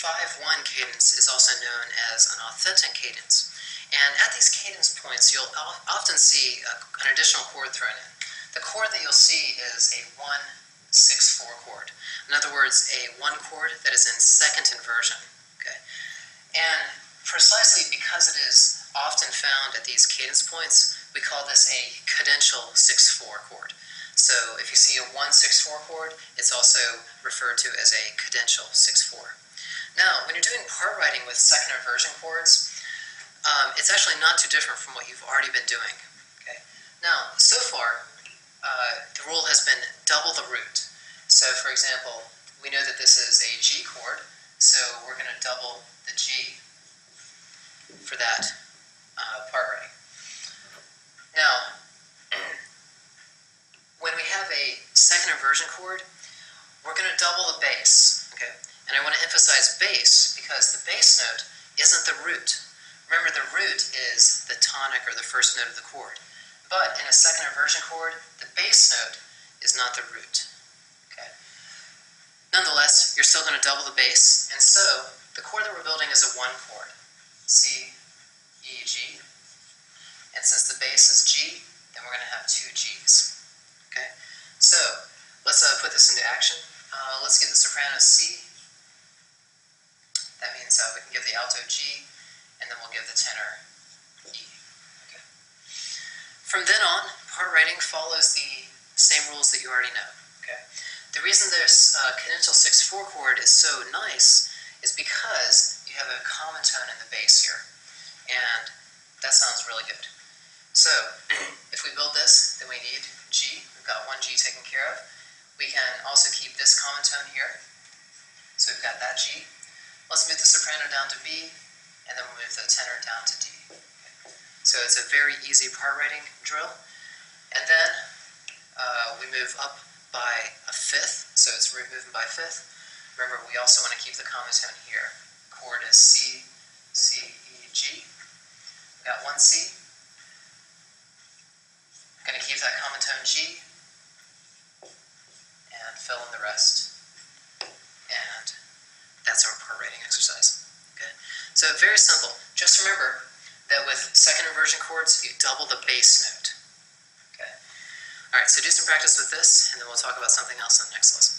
5/1 cadence is also known as an authentic cadence. And at these cadence points, you'll often see an additional chord thrown in. The chord that you'll see is a 1/6/4 chord. In other words, a 1 chord that is in second inversion. Okay? And precisely because it is often found at these cadence points, we call this a cadential 6/4 chord. So if you see a 1/6/4 chord, it's also referred to as a cadential 6/4. Now, when you're doing part writing with second inversion chords, it's actually not too different from what you've already been doing. Okay? Now, so far, the rule has been double the root. So, for example, we know that this is a G chord, so we're going to double the G for that part writing. Now, when we have a second inversion chord, we're going to double the bass. Okay? And I want to emphasize bass because the bass note isn't the root. Remember, the root is the tonic or the first note of the chord. But in a second inversion chord, the bass note is not the root. Okay? Nonetheless, you're still going to double the bass, and so the chord that we're building is a 1 chord. C, E, G. And since the bass is G, then we're going to have 2 Gs. Okay? So let's put this into action. Let's give the soprano C. That means we can give the alto G, and then we'll give the tenor E. Okay. From then on, part writing follows the same rules that you already know. Okay. The reason this cadential 6/4 chord is so nice is because you have a common tone in the bass here, and that sounds really good. So if we build this, then we need G. We've got 1 G taken care of. We can also keep this common tone here. So we've got that G. Let's move the soprano down to B, and then we'll move the tenor down to D. Okay. So it's a very easy part writing drill. And then we move up by a fifth, so it's moving by fifth. Remember, we also want to keep the common tone here. Chord is C, C, E, G. We've got 1 C. I'm going to keep that common tone G, and fill in the rest. And that's our part writing exercise. Okay? So very simple. Just remember that with second inversion chords, you double the bass note. Okay? All right, so do some practice with this, and then we'll talk about something else in the next lesson.